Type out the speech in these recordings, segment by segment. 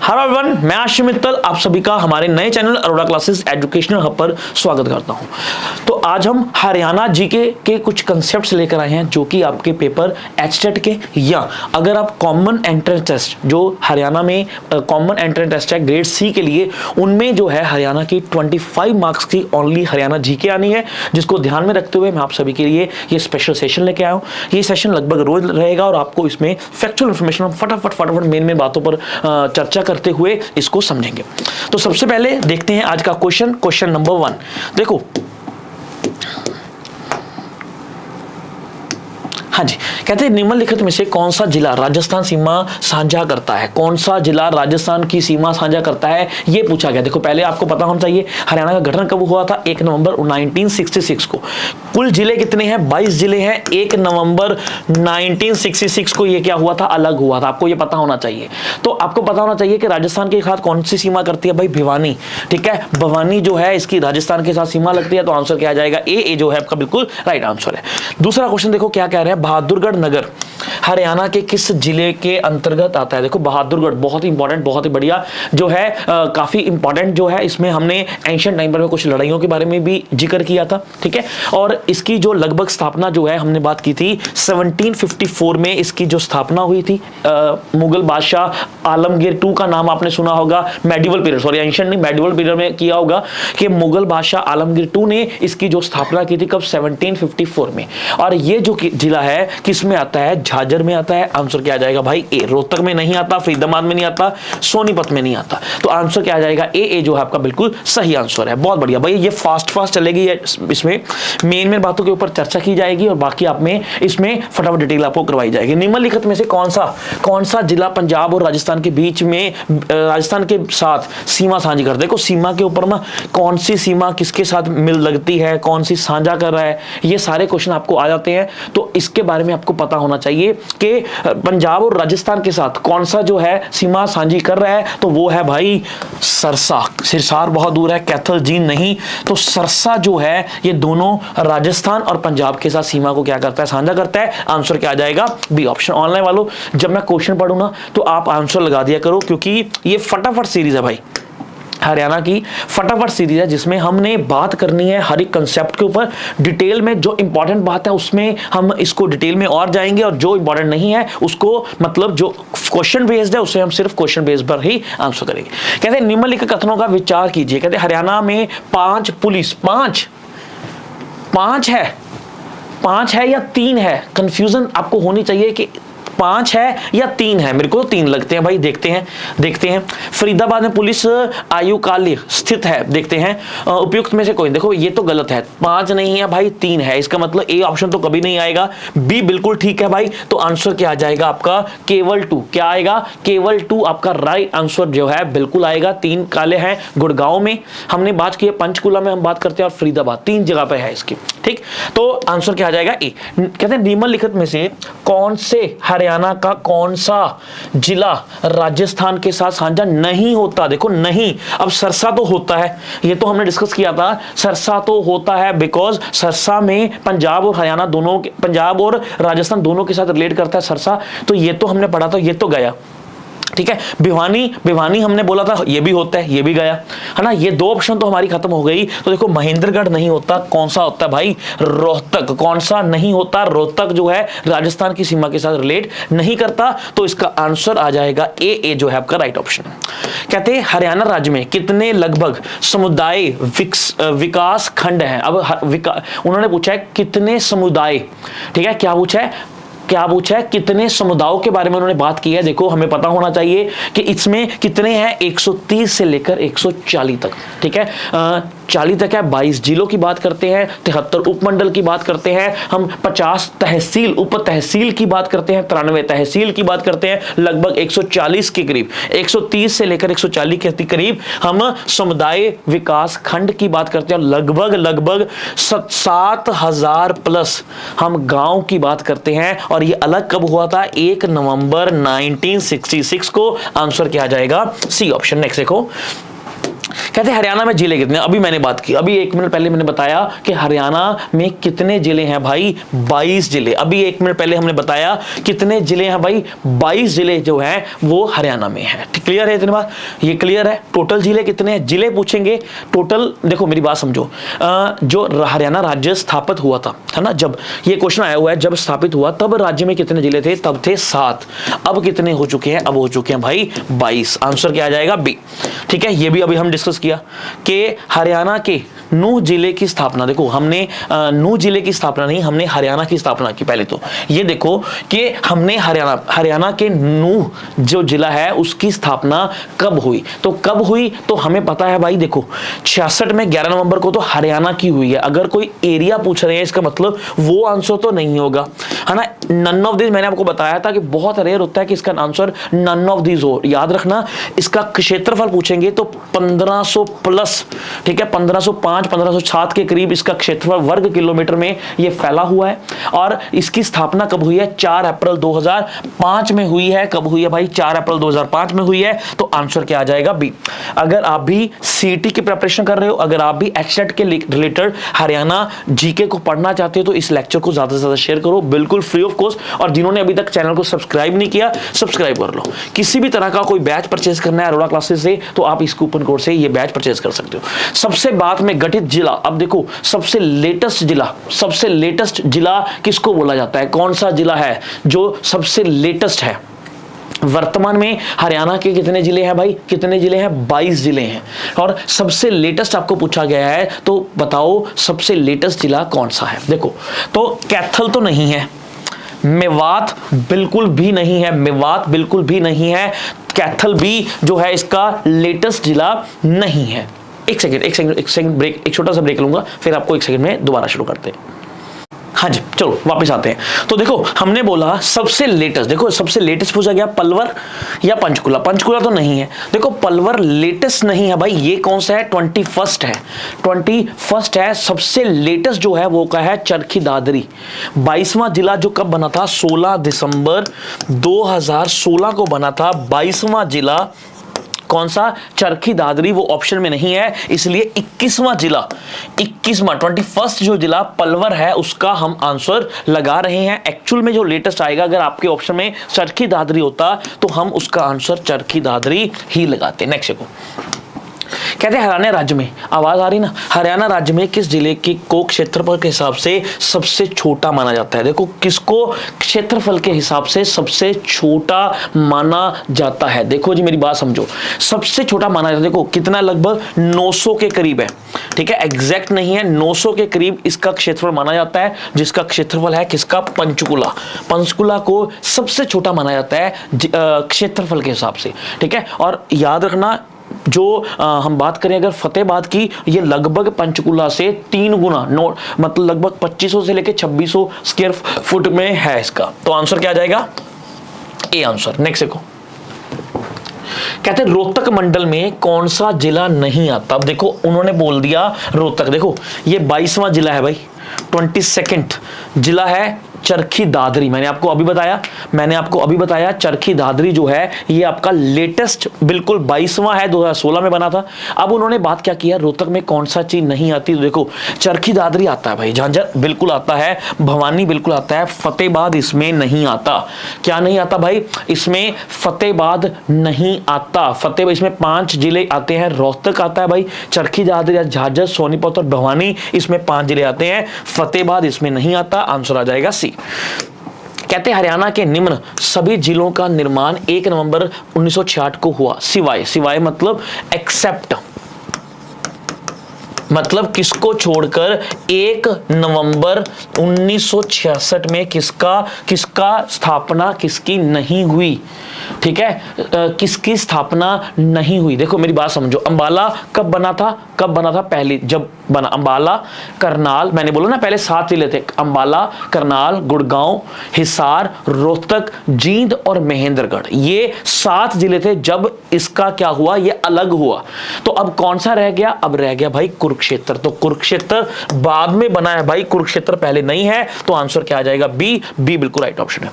Hello everyone, मैं आशीष मित्तल आप सभी का हमारे नए channel Arora classes educational hub पर स्वागत करता हूं। तो आज हम हरियाणा जीके के कुछ कंसेप्ट्स लेकर आए हैं जो कि आपके पेपर एचटेट के या अगर आप कॉमन एंट्रेंस टेस्ट जो हरियाणा में कॉमन एंट्रेंस टेस्ट है ग्रेड सी के लिए, उनमें जो है हरियाणा की 25 मार्क्स की ओनली हरियाणा जीके आनी है, जिसको ध्यान में रखते हुए मैं आप सभी के लिए ये स्पेशल सेशन लेके आया हूँ। ये सेशन लगभग रोज रहेगा और आपको इसमें फैक्चुअल इन्फॉर्मेशन फटाफट मेन बातों पर चर्चा करते हुए इसको समझेंगे। तो सबसे पहले देखते हैं आज का क्वेश्चन नंबर 1। देखो, हाँ जी, कहते हैं निम्नलिखित में से कौन सा जिला राजस्थान सीमा साझा करता है? कौन सा जिला राजस्थान की सीमा साझा करता है, ये पूछा गया। देखो, पहले आपको पता होना चाहिए हरियाणा का गठन कब हुआ था, 1 नवंबर 1966 को। कुल जिले कितने हैं? 22 जिले हैं। 1 नवंबर 1966 को ये क्या हुआ था? अलग हुआ था। आपको ये पता होना चाहिए। तो आपको पता होना चाहिए कि राजस्थान के साथ कौन सी सीमा करती है भाई? भिवानी। ठीक है, भवानी जो है इसकी राजस्थान के साथ सीमा लगती है। तो आंसर क्या आ जाएगा? ए जो है आपका बिल्कुल राइट आंसर है। दूसरा क्वेश्चन देखो क्या कह रहे हैं, बहादुरगढ़ नगर हरियाणा के किस जिले के अंतर्गत आता है? देखो, बहादुरगढ़ बहुत ही इंपॉर्टेंट, बहुत ही बढ़िया जो है, काफी इंपॉर्टेंट जो है। इसमें हमने एंशिएंट टाइम में कुछ लड़ाइयों के बारे में भी जिक्र किया था। ठीक है, और इसकी जो लगभग स्थापना जो है हमने बात की थी 1754 में इसकी जो स्थापना हुई थी। मुगल बादशाह आलमगीर II का नाम आपने सुना होगा। मेडिवल पीरियड, सॉरी एंशिएंट नहीं, मेडिवल पीरियड में किया होगा कि मुगल बादशाह आलमगीर II ने इसकी जो स्थापना की थी कब? 1754 में। और ये जो जिला है किस में आता है? झाज्जर में आता है। आंसर क्या आ जाएगा भाई? ए। रोहतक में नहीं आता, फरीदाबाद में नहीं आता, सोनीपत में नहीं आता। तो आंसर क्या आ जाएगा? ए जो है आपका बिल्कुल सही आंसर है। बहुत बढ़िया भाई, ये फास्ट चलेगी। इसमें मेन बातों के ऊपर चर्चा की जाएगी और बाकी आप में इसमें फटाफट डिटेल आपको करवाई जाएगी। निम्नलिखित में से कौन सा जिला पंजाब और राजस्थान के बीच में राजस्थान के साथ सीमा साझी करता है? देखो, सीमा के ऊपर ना कौन सी सीमा किसके साथ मिल लगती है, कौन सी साझा कर रहा है, ये सारे क्वेश्चन आपको आ जाते हैं। तो इसके बारे में आपको पता होना चाहिए कि पंजाब और राजस्थान के साथ कौन सा जो है सीमा साझी कर रहा है। तो वो है भाई सरसा। सिरसार बहुत दूर है, कैथल झील नहीं। तो सरसा जो है ये दोनों राजस्थान और पंजाब के साथ सीमा को क्या करता है? साझा करता है। आंसर क्या आ जाएगा? B option. ऑनलाइन वालों, जब मैं क्वेश्चन पढ़ूं ना तो आप आंसर लगा दिया करो, क्योंकि ये फटाफट सीरीज है भाई, हरियाणा की फटाफट सीरीज है जिसमें हमने बात करनी है हर एक कंसेप्ट के ऊपर डिटेल में। जो इंपॉर्टेंट बात है उसमें हम इसको डिटेल में और जाएंगे और जो इंपॉर्टेंट नहीं है उसको, मतलब जो क्वेश्चन बेस्ड है उसे हम सिर्फ क्वेश्चन बेस्ड पर ही आंसर करेंगे। कहते हैं निम्नलिखित कथनों का विचार कीजिए। कहते हैं हरियाणा में 5 पुलिस, 5 है या 3 है? कंफ्यूजन आपको होनी चाहिए कि 5 है या 3 है। मेरे को 3 लगते हैं भाई। देखते हैं। फरीदाबाद में पुलिस आयुकाल्य स्थित है। देखते हैं उपयुक्त में से कोई। देखो, ये तो गलत है, 5 नहीं है भाई, 3 है। इसका मतलब ए ऑप्शन तो कभी नहीं आएगा। बी बिल्कुल ठीक है भाई। तो आंसर क्या आ जाएगा आपका? केवल 2। क्या आएगा? केवल 2 आपका राइट आंसर जो है बिल्कुल आएगा। 3 काले हैं गुड़गांव में हमने बात की है, पंचकुला में हम बात करते हैं और फरीदाबाद, 3 जगह पे है इसकी। ठीक, तो आंसर क्या आ जाएगा? ए। कहते हैं निम्नलिखित में से कौन से हरियाणा का कौन सा जिला राजस्थान के साथ साझा नहीं होता? देखो, नहीं। अब सरसा तो होता है, ये तो हमने डिस्कस किया था। सरसा तो होता है बिकॉज सरसा में पंजाब और हरियाणा दोनों, पंजाब और राजस्थान दोनों के साथ रिलेट करता है सरसा। तो ये तो हमने पढ़ा था, ये तो गया। ठीक है, भिवानी हमने बोला था, ये भी होता है, ये भी गया, है ना। ये 2 ऑप्शन तो हमारी खत्म हो गई। तो देखो, महेंद्रगढ़ नहीं होता, कौन सा होता है भाई? रोहतक। कौन सा नहीं होता? रोहतक जो है राजस्थान की सीमा के साथ रिलेट नहीं करता। तो इसका आंसर आ जाएगा ए जो है आपका राइट ऑप्शन। कहते हैं हरियाणा राज्य में कितने लगभग समुदाय विकास खंड हैं? अब उन्होंने पूछा है कितने समुदाय। ठीक है, क्या पूछा है? कितने समुदायों के बारे में उन्होंने बात की है। देखो, हमें पता होना चाहिए कि इसमें कितने हैं, 130 से लेकर 140 तक। ठीक है, 40 तक है। 22 जिलों की बात करते हैं, 73 उपमंडल की बात करते हैं हम, 50 तहसील उप तहसील की बात करते हैं, 93 तहसील की बात करते हैं, लगभग 140 के करीब, 130 से लेकर 140 के करीब हम समुदाय विकास खंड की बात करते हैं। लगभग 7,000 प्लस हम गांव की बात करते हैं। और ये अलग कब हुआ था? 1 नवंबर 1966 को। आंसर क्या आ जाएगा? C option. नेक्स्ट देखो, कहते हैं हरियाणा में जिले कितने, अभी मैंने बात की, अभी 1 मिनट पहले मैंने बताया कि हरियाणा में कितने जिले हैं भाई, 22 जिले। अभी 1 मिनट पहले हमने बताया कितने जिले हैं भाई, 22 जिले जो हैं वो हरियाणा में है। क्लियर है इतनी बात, ये क्लियर है। टोटल जिले कितने हैं, जिले पूछेंगे टोटल। देखो मेरी बात समझो, जो हरियाणा राज्य स्थापित हुआ था, है ना, जब ये क्वेश्चन आया हुआ है, जब स्थापित हुआ तब राज्य में कितने जिले थे, तब थे 7। अब कितने हो चुके हैं, अब हो चुके हैं भाई 22। आंसर क्या आ जाएगा, बी। ठीक है, ये भी अभी हम डिस्कस किया कि हरियाणा के नूह जिले की स्थापना, देखो हमने नूह जिले की स्थापना नहीं, हमने हरियाणा की स्थापना की। पहले तो ये देखो कि हमने हरियाणा के नूह जो जिला है उसकी स्थापना कब हुई, तो कब हुई तो हमें पता है भाई, देखो 66 में 11 नवंबर को तो हरियाणा की हुई है। अगर कोई एरिया पूछ रहे हैं इसका मतलब वो आंसर तो नहीं होगा, है ना। नन ऑफ दिस मैंने आपको बताया था कि बहुत रेयर होता है कि इसका आंसर नन ऑफ दिस हो। याद रखना, इसका क्षेत्रफल पूछेंगे तो 1500 प्लस, ठीक है, 1505 1507 के करीब इसका क्षेत्रफल वर्ग किलोमीटर में ये फैला हुआ है। और इसकी स्थापना कब हुई है, 4 अप्रैल 2005 में हुई है। कब हुई है भाई, 4 अप्रैल 2005 में हुई है। तो आंसर क्या आ जाएगा, बी। अगर आप भी सीटी की प्रिपरेशन कर रहे हो, अगर आप भी एचटेट के रिलेटेड हरियाणा जीके को पढ़ना चाहते हो तो इस लेक्चर को ज्यादा से ज्यादा शेयर करो, बिल्कुल फ्री ऑफ कॉस्ट। और जिन्होंने अभी तक चैनल को सब्सक्राइब नहीं किया, सब्सक्राइब कर लो। किसी भी तरह का कोई बैच परचेज करना है अरोड़ा क्लासेस से तो आप इस कूपन कोड से ये बैच परचेज कर सकते हो। सबसे बाद में गठित जिला, अब देखो सबसे लेटेस्ट जिला किसको बोला जाता है, कौन सा जिला है जो सबसे लेटेस्ट है। वर्तमान में हरियाणा के कितने जिले हैं भाई, कितने जिले हैं, 22 जिले हैं। और सबसे लेटेस्ट आपको पूछा गया है तो बताओ सबसे लेटेस्ट जिला कौन सा है। देखो तो कैथल तो नहीं है, मेवात बिल्कुल भी नहीं है, मेवात बिल्कुल भी नहीं है, कैथल भी जो है इसका लेटेस्ट जिला नहीं है। एक सेकंड ब्रेक, एक छोटा सा ब्रेक लूंगा, फिर आपको 1 सेकंड में दोबारा शुरू करते हैं। हाँ जी, चलो वापस आते हैं। तो देखो हमने बोला सबसे लेटेस्ट, देखो सबसे लेटेस्ट पूछा गया पलवर या पंचकुला। पंचकुला तो नहीं है, देखो पलवर लेटेस्ट नहीं है भाई। ये कौन सा है, 21st है, 21st है। सबसे लेटेस्ट जो है वो का है चरखी दादरी। 22वां जिला जो कब बना था, 16 दिसंबर 2016 को बना था 22वां जिला। कौन सा, चरखी दादरी, वो ऑप्शन में नहीं है, इसलिए 21वां जिला, 21वां जो जिला पलवर है उसका हम आंसर लगा रहे हैं। एक्चुअल में जो लेटेस्ट आएगा, अगर आपके ऑप्शन में चरखी दादरी होता तो हम उसका आंसर चरखी दादरी ही लगाते। नेक्स्ट देखो, कहते हैं हरियाणा राज्य में, आवाज आ रही ना, हरियाणा राज्य में किस जिले को क्षेत्रफल के हिसाब से सबसे छोटा माना जाता है। देखो किसको क्षेत्रफल के हिसाब से सबसे छोटा माना जाता है, देखो जी मेरी बात समझो, सबसे छोटा माना जाता है। देखो कितना, लगभग 900 के करीब है, ठीक है, एग्जैक्ट नहीं है, 900 के करीब इसका क्षेत्रफल माना जाता है, जिसका क्षेत्रफल है किसका, पंचकुला। पंचकुला को सबसे छोटा माना जाता है क्षेत्रफल के हिसाब से, ठीक है। और याद रखना, जो हम बात करें अगर फतेहाबाद की, ये लगभग पंचकुला से 3 गुना, मतलब लगभग 2500 से लेकर 2600 स्क्वायर फुट में है इसका। तो आंसर क्या आ जाएगा, ए आंसर। नेक्स्ट देखो, कहते हैं रोहतक मंडल में कौन सा जिला नहीं आता। अब देखो उन्होंने बोल दिया रोहतक, देखो ये 22वां जिला है भाई, 22nd जिला है चरखी दादरी। मैंने आपको अभी बताया चरखी दादरी जो है ये आपका लेटेस्ट बिल्कुल 22वां है, 2016 में बना था। अब उन्होंने बात क्या किया, रोहतक में कौन सा चीज नहीं आती, तो देखो चरखी दादरी आता है भाई, झांझर बिल्कुल आता है, भवानी बिल्कुल आता है, फतेहाबाद इसमें नहीं आता। क्या नहीं आता भाई, इसमें फतेहाबाद नहीं आता। फतेहाबाद इसमें 5 जिले आते हैं, रोहतक आता है भाई, चरखी दादरी, झाझर, सोनीपत और भवानी, इसमें 5 जिले आते हैं, फतेहाबाद इसमें नहीं आता। आंसर आ जाएगा सी। कहते हैं हरियाणा के निम्न सभी जिलों का निर्माण 1 नवंबर 1966 को हुआ, सिवाय मतलब एक्सेप्ट, मतलब किसको छोड़कर, 1 नवंबर 1966 में किसका स्थापना किसकी नहीं हुई, ठीक है, किसकी स्थापना नहीं हुई। देखो मेरी बात समझो, अंबाला कब बना था, पहले जब बना अंबाला, करनाल, मैंने बोला ना पहले 7 जिले थे, अंबाला, करनाल, गुड़गांव, हिसार, रोहतक, जींद और महेंद्रगढ़, ये 7 जिले थे जब इसका क्या हुआ, ये अलग हुआ। तो अब कौन सा रह गया, अब रह गया भाई कुरुक्षेत्र। तो कुरुक्षेत्र बाद में बना है भाई, कुरुक्षेत्र पहले नहीं है, तो आंसर क्या आ जाएगा, बी बिल्कुल राइट ऑप्शन है।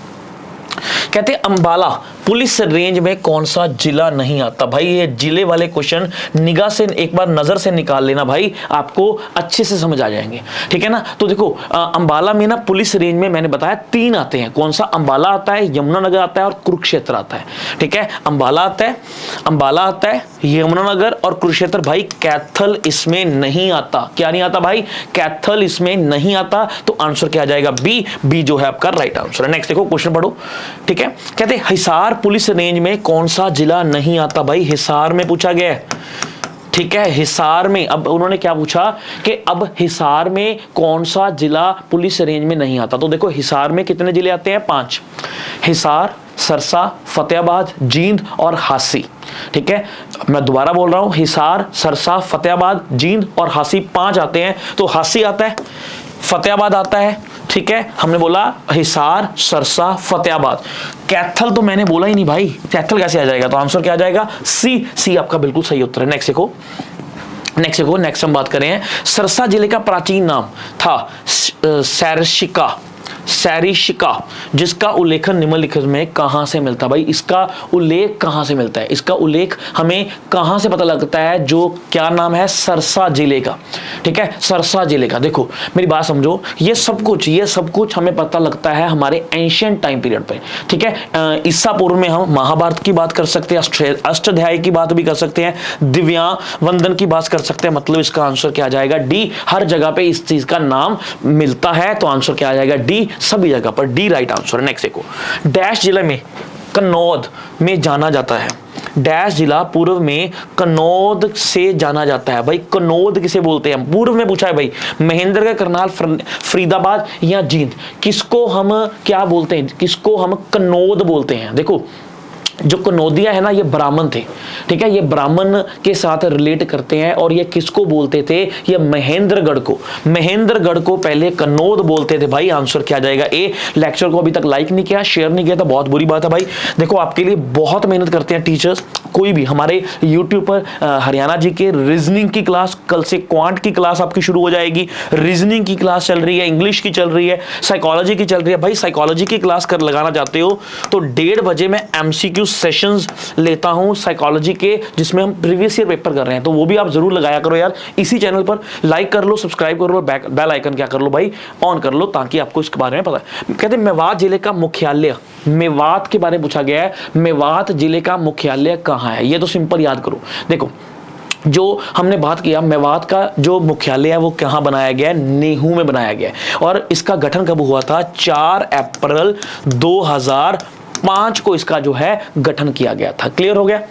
कहते अंबाला पुलिस रेंज में कौन सा जिला नहीं आता। भाई ये जिले वाले क्वेश्चन निगाह से एक बार नजर से निकाल लेना भाई, आपको अच्छे से समझ आ जाएंगे, ठीक है ना। तो देखो अंबाला में ना पुलिस रेंज में मैंने बताया 3 आते हैं। कौन सा? अंबाला आता है, यमुनानगर आता है और कुरुक्षेत्र आता है, ठीक है। अंबाला आता है, यमुनानगर और कुरुक्षेत्र। भाई कैथल इसमें नहीं आता। क्या नहीं आता भाई? कैथल इसमें नहीं आता। तो आंसर क्या आ जाएगा? बी जो है आपका राइट आंसर है। नेक्स्ट देखो क्वेश्चन पढ़ो, ठीक है। कहते हिसार पुलिस रेंज में कौन सा जिला नहीं आता। भाई हिसार में पूछा गया है, ठीक है। हिसार में अब उन्होंने क्या पूछा कि अब हिसार में कौन सा जिला पुलिस रेंज में नहीं आता। तो देखो हिसार में कितने जिले आते हैं? 5। हिसार, सरसा, फतेहाबाद, जींद और हांसी, ठीक है। मैं दोबारा बोल रहा हूं, हिसार, सरसा, फतेहाबाद, जींद और हांसी 5 आते हैं। तो हांसी आता है, फतेहाबाद आता है, ठीक है। हमने बोला हिसार, सरसा, फतेहाबाद। कैथल तो मैंने बोला ही नहीं भाई, कैथल कैसे आ जाएगा? तो आंसर क्या आ जाएगा? सी आपका बिल्कुल सही उत्तर है। नेक्स्ट देखो, नेक्स्ट हम बात करें सरसा जिले का प्राचीन नाम था सैरिशिका, जिसका उल्लेखन निम्नलिखित में कहां से मिलता है। भाई इसका उल्लेख कहां से मिलता है? इसका उल्लेख हमें कहां से पता लगता है? जो क्या नाम है? सरसा जिले का, ठीक है। सरसा जिले का। देखो मेरी बात समझो, ये सब कुछ हमें पता लगता है हमारे एंशिएंट टाइम पीरियड पे, ठीक है। ईसा पूर्व में हम महाभारत की बात कर सकते हैं, अष्टाध्यायी की बात भी कर सकते हैं, दिव्या वंदन की बात कर सकते हैं। मतलब इसका आंसर क्या आ जाएगा? डी। हर जगह पे इस चीज का नाम मिलता है, तो आंसर क्या आ जाएगा? डी। सभी जगह पर डी राइट आंसर है। नेक्स्ट देखो, डैश जिले में कन्नौद में जाना जाता है। डैश जिला पूर्व में कन्नौद से जाना जाता है। भाई कन्नौद किसे बोलते हैं? पूर्व में पूछा है भाई, महेंद्रगढ़, करनाल, फरीदाबाद या जींद, किसको हम क्या बोलते हैं? किसको हम कन्नौद बोलते हैं? देखो जो कन्नौदिया है ना, ये ब्राह्मण थे, ठीक है। ये ब्राह्मण के साथ रिलेट करते हैं और ये किसको बोलते थे? ये महेंद्रगढ़ को पहले कन्नौद बोलते थे। भाई आंसर क्या जाएगा? ए। लेक्चर को अभी तक लाइक नहीं किया, शेयर नहीं किया तो बहुत बुरी बात है भाई। देखो आपके लिए बहुत मेहनत करते हैं टीचर्स, कोई भी हमारे यूट्यूब पर हरियाणा जी के रीजनिंग की क्लास, कल से क्वांट की क्लास आपकी शुरू हो जाएगी, रीजनिंग की क्लास चल रही है, इंग्लिश की चल रही है, साइकोलॉजी की चल रही है। भाई साइकोलॉजी की क्लास कर लगाना चाहते हो तो 1:30 बजे मैं MCQ सेशंस लेता हूं साइकोलॉजी के, जिसमें हम प्रीवियस ईयर पेपर कर रहे हैं, तो वो भी आप जरूर लगाया करो यार। इसी चैनल पर लाइक कर लो, सब्सक्राइब कर लो, बेल आइकन क्या कर लो भाई, ऑन कर लो, ताकि आपको इसके बारे में पता है। कहते हैं मेवात जिले का मुख्यालय, मेवात के बारे में पूछा गया है, मेवात जिले का मुख्यालय कहां है? ये तो सिंपल याद करो। देखो जो हमने बात किया, मेवात का जो मुख्यालय है वो कहां बनाया गया है? नेहू में बनाया गया है। और इसका गठन कब हुआ था? 4 अप्रैल 2005 को इसका जो है गठन किया गया था। क्लियर हो गया?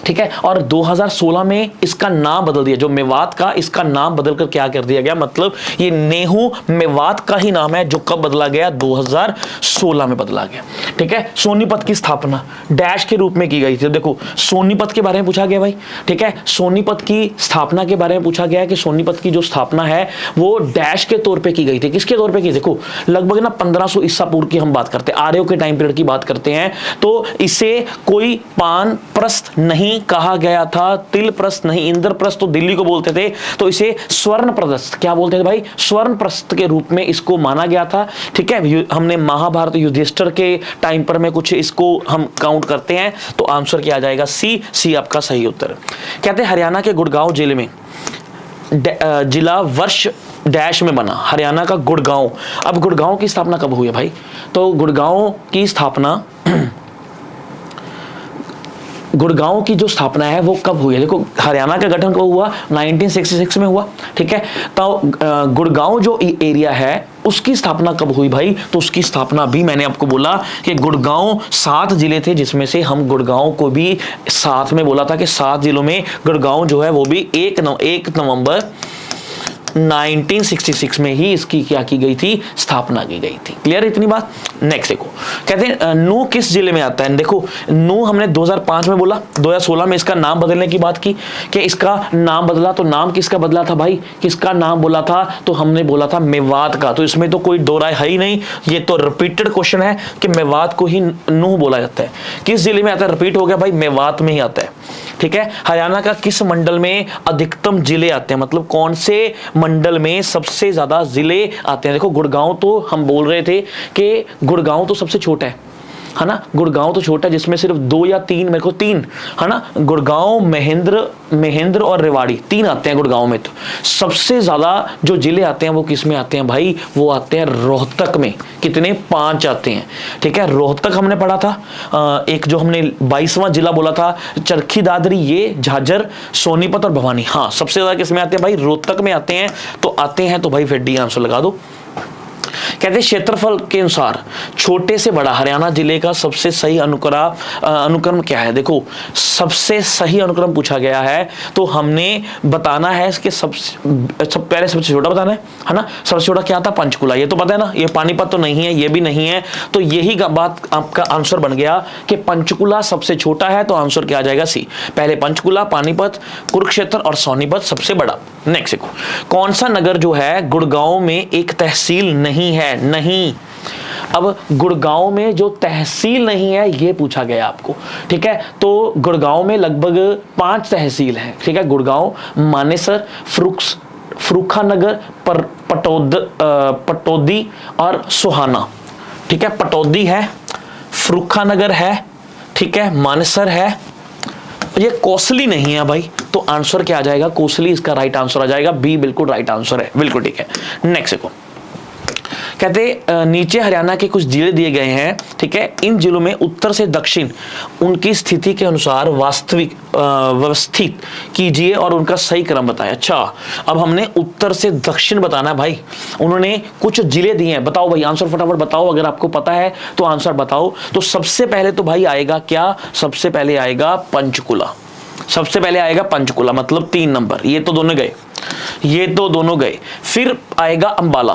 ठीक है। और 2016 में इसका नाम बदल दिया, जो मेवात का, इसका नाम बदलकर क्या कर दिया गया? मतलब ये नेहू मेवात का ही नाम है, जो कब बदला गया? 2016 में बदला गया। ठीक है। सोनीपत की स्थापना डैश के रूप में की गई थी। देखो सोनीपत के बारे में पूछा गया भाई, ठीक है। सोनीपत की स्थापना के बारे में पूछा गया कि सोनीपत की जो स्थापना है वो डैश के तौर पे की गई थी। किसके तौर पे की? देखो लगभग ना 1500 ईसा पूर्व की हम बात करते हैं, आर्यों के टाइम पीरियड की बात करते हैं, तो इसे कोई पान प्रस्थ नहीं कहा गया था, तिल प्रस्थ नहीं, इंद्रप्रस्थ तो दिल्ली को बोलते थे, तो इसे स्वर्ण प्रस्थ, क्या बोलते थे भाई? स्वर्ण प्रस्थ के रूप में इसको माना गया था। ठीक है। हमने महाभारत युधिष्ठिर के टाइम पर में कुछ इसको हम काउंट करते हैं, तो आंसर क्या आ जाएगा? सी आपका सही उत्तर। कहते हैं हरियाणा के गुड़गांव जिले में जिला वर्ष डैश में बना। हरियाणा का गुड़गांव, अब गुड़गांव की स्थापना कब हुई है भाई? तो गुड़गांव की स्थापना गुड़गांव की जो स्थापना है वो कब हुई है? देखो हरियाणा का गठन कब हुआ? 1966 में हुआ। ठीक है। तो गुड़गांव जो एरिया है उसकी स्थापना कब हुई भाई? तो उसकी स्थापना भी मैंने आपको बोला कि गुड़गांव 7 जिले थे, जिसमें से हम गुड़गांव को भी साथ में बोला था कि 7 जिलों में गुड़गांव जो है वो भी 1 नवंबर 1966 में ही इसकी क्या की गई थी? स्थापना की गई थी। क्लियर इतनी बात? नेक्स्ट देखो, कहते हैं नू किस जिले में आता है? देखो नू हमने 2005 में बोला, 2016 में इसका नाम बदलने की बात की कि इसका नाम बदला, तो नाम किसका बदला था भाई? किसका नाम बोला था? तो हमने बोला था मेवात का। तो इसमें तो कोई दो राय है ही नहीं, ये तो रिपीटेड क्वेश्चन है कि मेवात को ही नू बोला जाता है। किस जिले में आता है? रिपीट हो गया भाई, मेवात में ही आता है। ठीक है। हरियाणा का किस मंडल में अधिकतम जिले आते हैं? मतलब कौन से मंडल में सबसे ज्यादा जिले आते हैं? देखो गुड़गांव तो हम बोल रहे थे कि गुड़गांव तो सबसे छोटा है, है ना। गुड़गांव तो छोटा है जिसमें सिर्फ 2 या 3, मेरे को 3 है ना, गुड़गांव, महेंद्र और रेवाड़ी 3 आते हैं गुड़गांव में। तो सबसे ज्यादा जो जिले आते हैं वो किस में आते हैं भाई, वो आते हैं रोहतक में। कितने, 5 आते हैं। ठीक है, रोहतक हमने पढ़ा था। एक जो हमने 22वां जिला बोला था चरखी दादरी, ये झाझर, सोनीपत और भवानी। हाँ, सबसे ज्यादा किस में आते हैं भाई, रोहतक में आते हैं। तो आते हैं तो भाई फिर डी आंसर लगा दो। कहते हैं क्षेत्रफल के अनुसार छोटे से बड़ा हरियाणा जिले का सबसे सही अनुक्रम क्या है। देखो, सबसे सही अनुक्रम पूछा गया है तो हमने बताना है इसके पहले सबसे छोटा बताना है ना। सबसे छोटा क्या था, पंचकुला, ये तो पता है ना। ये पानीपत तो नहीं है, ये भी नहीं है, तो यही बात आपका आंसर बन गया कि पंचकुला सबसे छोटा है। तो आंसर क्या आ जाएगा, सी। पहले पंचकुला, पानीपत, कुरुक्षेत्र और सोनीपत सबसे बड़ा। नेक्स्ट देखो, कौन सा नगर जो है गुड़गांव में एक तहसील नहीं है। नहीं, अब गुड़गांव में जो तहसील नहीं है ये पूछा गया आपको। ठीक है, तो गुड़गांव में लगभग 5 तहसील हैं। ठीक है, गुड़गांव, मानेसर, फरूखानगर, पटौदी और सोहाना। ठीक है, पटौदी है, फरूखानगर है, ठीक है, मानेसर है, ये कोसली नहीं है भाई। तो आंसर क्या आ जाएगा, कोसली इसका राइट आंसर आ जाएगा। बी बिल्कुल राइट आंसर है, बिल्कुल ठीक है। नेक्स्ट देखो, कहते नीचे हरियाणा के कुछ जिले दिए गए हैं। ठीक है, इन जिलों में उत्तर से दक्षिण उनकी स्थिति के अनुसार व्यवस्थित कीजिए और उनका सही क्रम बताएं। अच्छा, अब हमने उत्तर से दक्षिण बताना है भाई। उन्होंने कुछ जिले दिए हैं, बताओ भाई आंसर फटाफट बताओ। अगर आपको पता है तो आंसर बताओ। तो सबसे पहले तो भाई आएगा क्या, सबसे पहले आएगा पंचकुला। सबसे पहले आएगा पंचकुला, मतलब 3 नंबर। ये तो दोनों गए, ये तो दोनों गए। फिर आएगा अंबाला,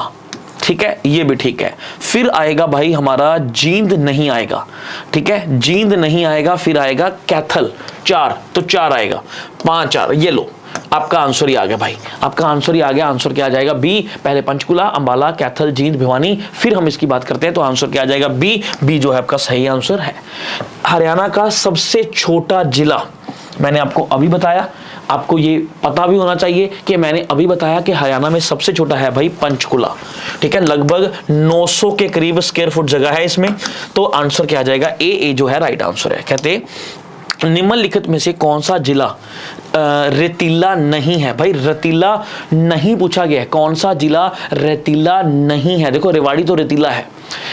ठीक है, ये भी ठीक है। फिर आएगा भाई हमारा जींद नहीं आएगा। ठीक है, जींद नहीं आएगा। फिर आएगा कैथल, 4, तो 4 आएगा, 5 4, ये लो आपका आंसर ही आ गया भाई। आपका आंसर ही आ गया। आंसर क्या आ जाएगा, बी। पहले पंचकुला, अंबाला, कैथल, जींद, भिवानी, फिर हम इसकी बात करते हैं। तो आंसर क्या आ जाएगा, बी। बी जो है आपका सही आंसर है। हरियाणा का सबसे छोटा जिला मैंने आपको अभी बताया। आपको ये पता भी होना चाहिए कि मैंने अभी बताया कि हरियाणा में सबसे छोटा है भाई पंचकुला। ठीक है, लगभग 900 के करीब स्क्वायर फुट जगह है इसमें। तो आंसर क्या आ जाएगा, ए जो है राइट आंसर है। कहते निम्नलिखित में से कौन सा जिला रेतीला नहीं है। भाई रेतीला नहीं पूछा गया है, कौन सा जिला रेतीला नहीं है। देखो, रेवाड़ी तो रेतीला है,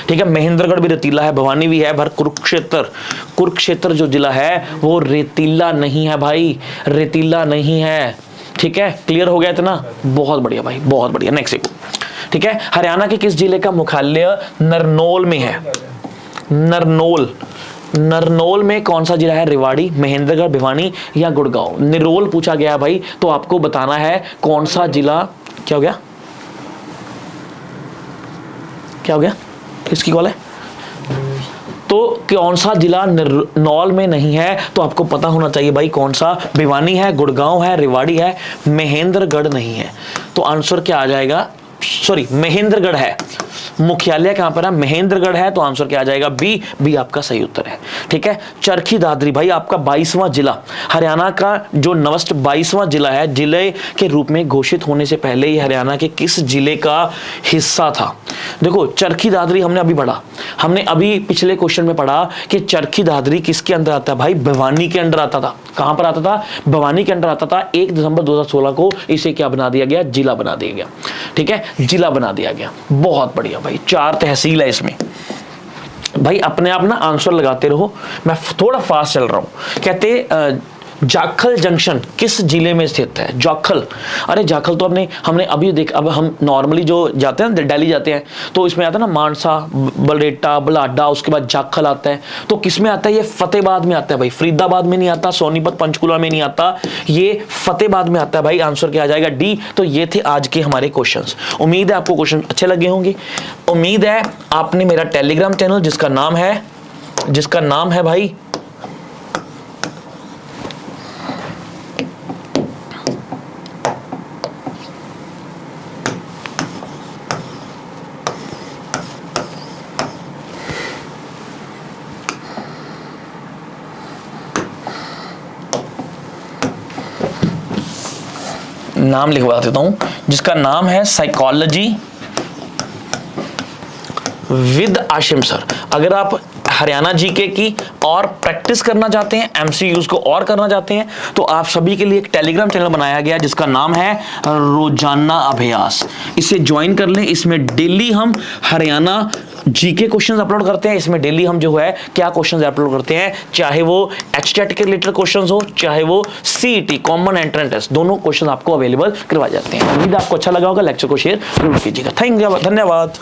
ठीक है, महेंद्रगढ़ भी रेतीला है, भवानी भी है, पर कुरुक्षेत्र जो जिला है वो रेतीला नहीं है भाई, रेतीला नहीं है। ठीक है, क्लियर हो गया इतना, बहुत बढ़िया भाई, बहुत बढ़िया। नेक्स्ट, ठीक है, हरियाणा के किस जिले का मुख्यालय नरनौल में है। नरनौल में कौन सा जिला है, रेवाड़ी, महेंद्रगढ़, भिवानी या गुड़गांव। निरोल पूछा गया भाई, तो आपको बताना है कौन सा जिला। क्या हो गया, क्या हो गया, किसकी कॉल है। तो कौन सा जिला नरनौल में नहीं है, तो आपको पता होना चाहिए भाई कौन सा। भिवानी है, गुड़गांव है, रेवाड़ी है, महेंद्रगढ़ नहीं है। तो आंसर क्या आ जाएगा, सॉरी महेंद्रगढ़ है। मुख्यालय कहां पर है, महेंद्रगढ़ है। तो आंसर क्या आ जाएगा, बी। बी आपका सही उत्तर है। ठीक है, चरखी दादरी भाई आपका 22वां जिला, हरियाणा का जो नवस्त 22वां जिला है, जिले के रूप में घोषित होने से पहले ही हरियाणा के किस जिले का हिस्सा था। देखो, चरखी दादरी हमने अभी पढ़ा, हमने अभी पिछले क्वेश्चन में पढ़ा कि चरखी दादरी किसके अंदर आता है भाई, भिवानी के अंदर आता था। कहां पर आता था, भिवानी के अंदर आता था। 1 दिसंबर 2016 को इसे क्या बना दिया गया, जिला बना दिया गया। ठीक है, जिला बना दिया गया। बहुत बढ़िया भाई, 4 तहसील है इसमें। भाई अपने आप ना आंसर लगाते रहो, मैं थोड़ा फास्ट चल रहा हूं। कहते जाखल जंक्शन किस जिले में स्थित है। जाखल, अरे जाखल तो हमने अभी देख, अब हम नॉर्मली जो जाते हैं दिल्ली जाते हैं तो इसमें आता है ना मानसा, बलरेटा, बलाडा, उसके बाद जाखल आता है। तो किस में आता है, ये फतेहाबाद में आता है भाई, फरीदाबाद में नहीं आता, सोनीपत पंचकुला में नहीं आता, ये फतेहाबाद में आता है भाई। आंसर क्या आ जाएगा, डी। तो ये थे आज के हमारे क्वेश्चंस। उम्मीद है आपको क्वेश्चन अच्छे लगे होंगे। उम्मीद है आपने मेरा टेलीग्राम चैनल जिसका नाम है भाई नाम लिखवा देता हूं, जिसका नाम है साइकोलॉजी विद आशिम सर। अगर आप हरियाणा जीके की और प्रैक्टिस करना चाहते हैं, एमसीक्यूज को और करना चाहते हैं, तो आप सभी के लिए एक टेलीग्राम चैनल बनाया गया जिसका नाम है रोजाना अभ्यास। इसे ज्वाइन कर लें। इसमें डेली हम हरियाणा जीके क्वेश्चंस अपलोड करते हैं। इसमें डेली हम जो है क्या क्वेश्चंस अपलोड करते हैं, चाहे वो एचटेट के रिलेटेड क्वेश्चंस हो, चाहे वो सीईटी कॉमन एंट्रेंस टेस्ट, दोनों क्वेश्चन आपको अवेलेबल करवाए जाते हैं। उम्मीद आपको अच्छा लगा होगा। लेक्चर को शेयर जरूर कीजिएगा। धन्यवाद।